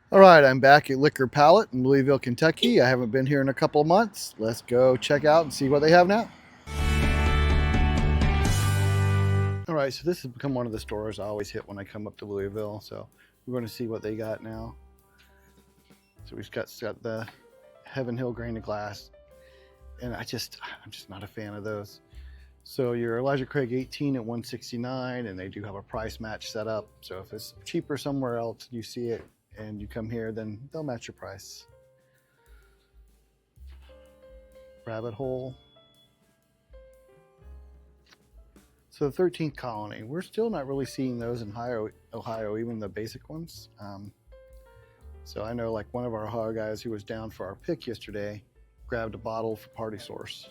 All right, I'm back at Liquor Palate in Louisville, Kentucky. I haven't been here in a couple of months. Let's go check out and see what they have now. All right, so this has become one of the stores I always hit when I come up to Louisville. So we're going to see what they got now. So we've got the Heaven Hill grain and glass, and I'm just not a fan of those. So your Elijah Craig 18 at 169, and they do have a price match set up. So if it's cheaper somewhere else, you see it and you come here, then they'll match your price. Rabbit Hole. So the 13th Colony, we're still not really seeing those in Ohio, even the basic ones. So I know like one of our Ohio guys who was down for our pick yesterday grabbed a bottle for Party Source.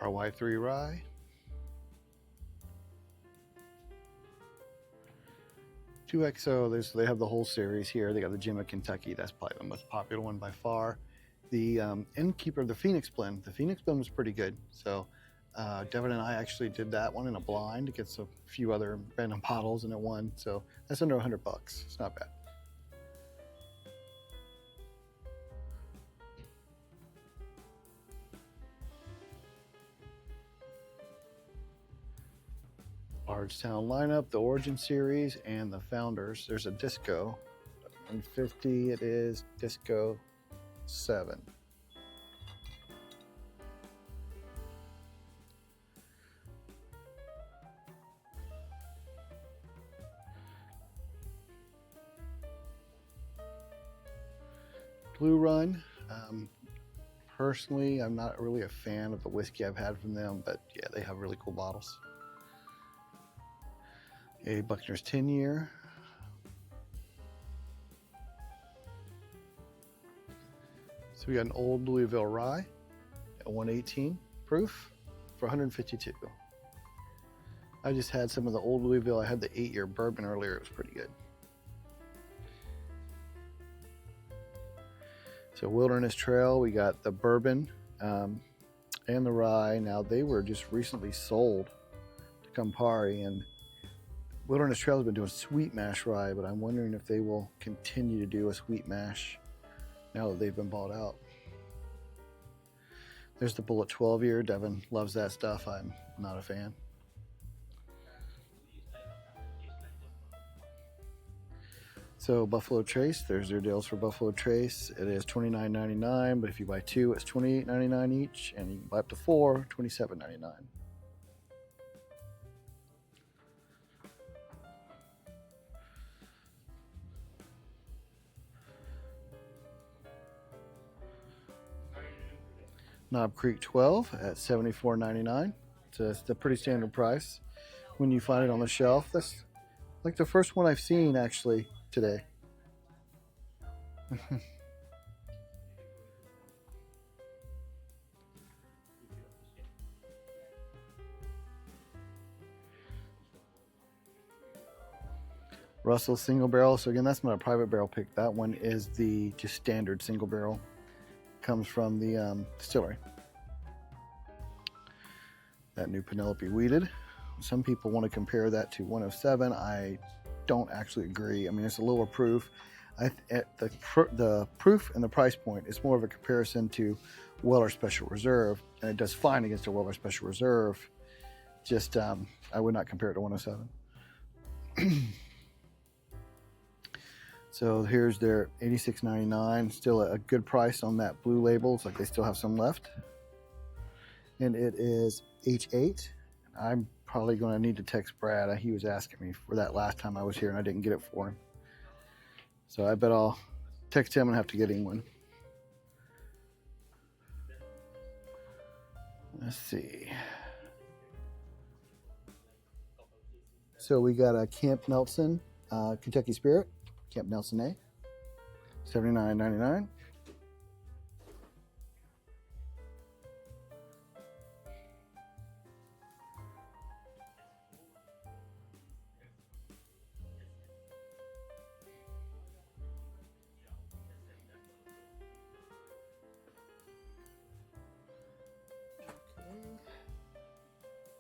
RY3 Rye. XO, they have the whole series here. They got the Gem of Kentucky. That's probably the most popular one by far. The Innkeeper, the Phoenix Blend. The Phoenix Blend was pretty good. So Devin and I actually did that one in a blind against a few other random bottles, and it won. So that's under $100. It's not bad. Bardstown lineup, the Origin series, and the Founders. There's a Disco. 150, it is Disco 7. Blue Run. Personally, I'm not really a fan of the whiskey I've had from them, but yeah, they have really cool bottles. A Buckner's 10-year. So we got an old Louisville Rye at 118 proof for 152. I just had some of the old Louisville. I had the 8-year bourbon earlier. It was pretty good. So Wilderness Trail, we got the bourbon and the rye. Now they were just recently sold to Campari, and Wilderness Trail has been doing sweet mash rye, but I'm wondering if they will continue to do a sweet mash now that they've been bought out. There's the Bullet 12-year. Devin loves that stuff. I'm not a fan. So Buffalo Trace, there's their deals for Buffalo Trace. It is $29.99, but if you buy 2, it's $28.99 each, and you can buy up to 4, $27.99. Knob Creek 12 at $74.99. So it's a pretty standard price when you find it on the shelf. That's like the first one I've seen actually today. Russell single barrel. So again, that's not a private barrel pick. That one is the just standard single barrel. Comes from the distillery. That new Penelope Wheated. Some people want to compare that to 107. I don't actually agree. I mean, it's a lower proof. The proof and the price point is more of a comparison to Weller Special Reserve, and it does fine against a Weller Special Reserve. Just I would not compare it to 107. So here's their $86.99. Still a good price on that blue label. It's like they still have some left. And it is H8. I'm probably going to need to text Brad. He was asking me for that last time I was here, and I didn't get it for him. So I bet I'll text him and have to get him one. Let's see. So we got a Camp Nelson Kentucky Spirit. Camp Nelson A, $79.99.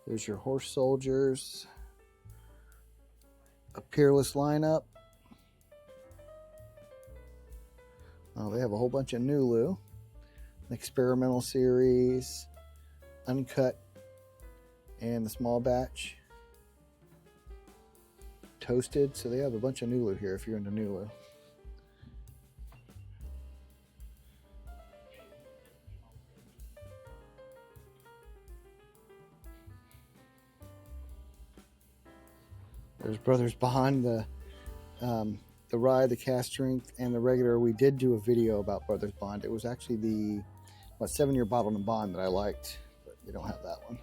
There's your Horse Soldiers, a Peerless lineup. Oh, they have a whole bunch of Nulu, an experimental series, uncut, and the small batch, toasted. So they have a bunch of Nulu here if you're into Nulu. There's Brothers Bond, the rye, the cast strength, and the regular. We did do a video about Brothers Bond. It was actually the 7-year bottled in bond that I liked, but they don't have that one.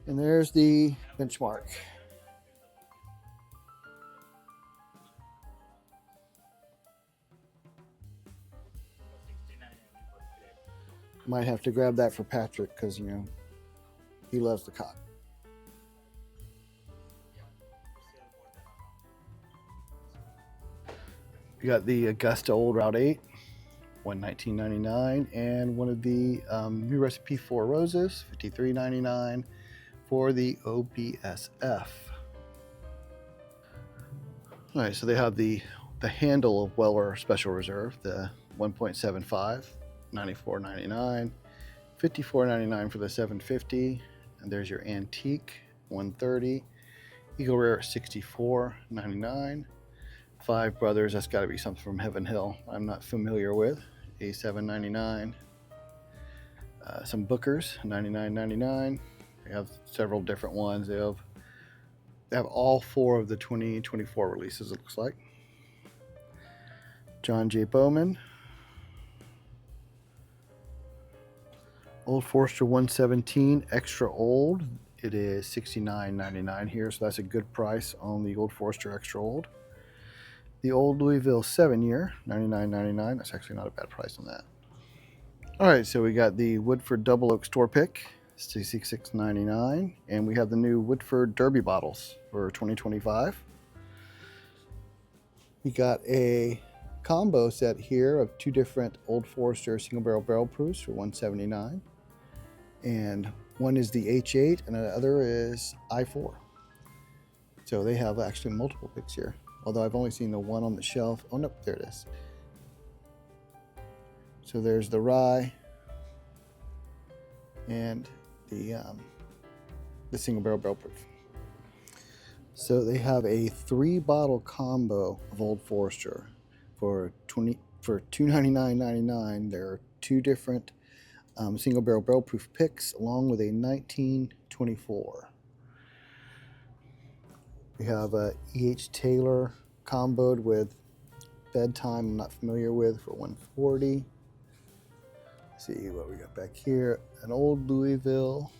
And there's the benchmark. Might have to grab that for Patrick because, you know, he loves the cod. We got the Augusta Old Route 8, $19.99, and one of the new recipe 4 roses, $53.99 for the OBSF. All right, so they have the handle of Weller Special Reserve, the 1.75, $94.99, $54.99 for the 750, and there's your Antique, $130, Eagle Rare at $64.99. Five Brothers, that's got to be something from Heaven Hill I'm not familiar with, $87.99. Some Bookers, $99.99. They have several different ones. They have all 4 of the 2024 releases, it looks like. John J. Bowman, Old Forester 117 Extra Old. It is $69.99 here, so that's a good price on the Old Forester Extra Old. The Old Louisville 7-year, $99.99. That's actually not a bad price on that. All right, so we got the Woodford Double Oak Store Pick, $66.99, and we have the new Woodford Derby bottles for 2025. We got a combo set here of 2 different Old Forester single barrel proofs for $179, and one is the H8 and the other is I4. So they have actually multiple picks here, although I've only seen the one on the shelf. Oh no, there it is. So there's the rye and the single barrel proof. So they have a 3-bottle combo of Old Forester for $299.99. There are 2 different single barrel proof picks along with a 1924. We have a E.H. Taylor comboed with Bedtime I'm not familiar with for $140. Let's see what we got back here. An Old Louisville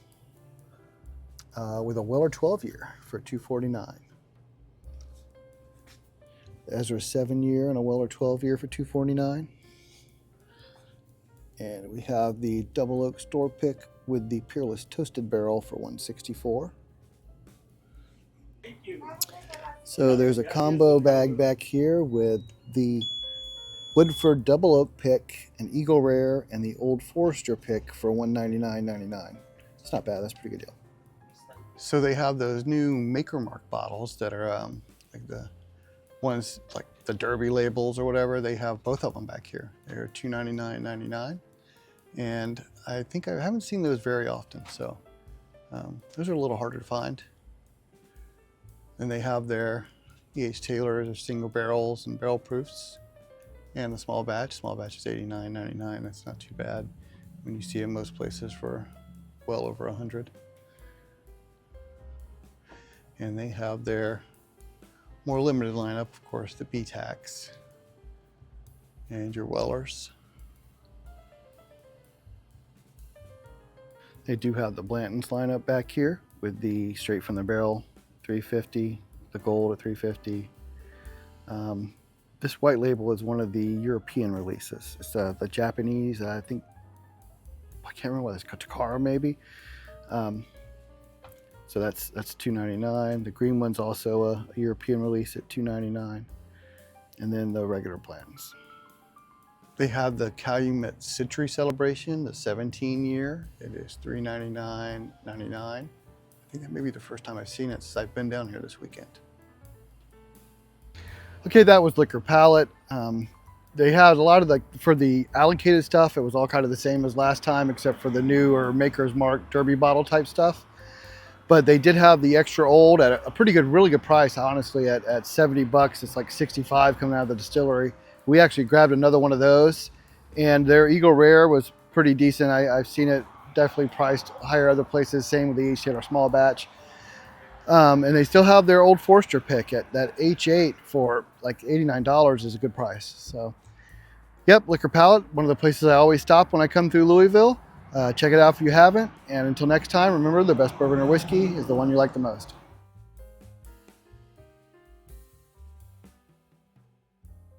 with a Weller 12-year for $249. The Ezra 7-year and a Weller 12-year for $249. And we have the Double Oak Store Pick with the Peerless Toasted Barrel for $164. So there's a combo bag back here with the Woodford Double Oak Pick, an Eagle Rare, and the Old Forester Pick for $199.99. It's not bad. That's a pretty good deal. So they have those new Maker Mark bottles that are like the ones like the Derby labels or whatever. They have both of them back here. They're $299.99, and I think I haven't seen those very often. So those are a little harder to find. And they have their E.H. Taylor, their single barrels and barrel proofs, and the small batch. Small batch is $89.99. That's not too bad when you see it most places for well over $100. And they have their more limited lineup, of course, the B-Tax and your Wellers. They do have the Blanton's lineup back here with the straight from the barrel 350, the gold at 350. This white label is one of the European releases. It's the Japanese, I think, I can't remember what it's called, Takara maybe. So that's $299. The green one's also a European release at $299. And then the regular Blanton's. They have the Calumet Citrus Celebration, the 17-year. It is $399.99. I think that may be the first time I've seen it since I've been down here this weekend. Okay, that was Liquor Palate. They had a lot of for the allocated stuff, it was all kind of the same as last time, except for the new or Maker's Mark Derby bottle type stuff. But they did have the extra old at a pretty good, really good price, honestly, at 70 bucks. It's like 65 coming out of the distillery. We actually grabbed another one of those, and their Eagle Rare was pretty decent. I've seen it definitely priced higher other places, same with the H8 or small batch. And they still have their Old Forester pick at that H8 for like $89 is a good price. So, yep, Liquor Palate, one of the places I always stop when I come through Louisville. Check it out if you haven't. And until next time, remember, the best bourbon or whiskey is the one you like the most.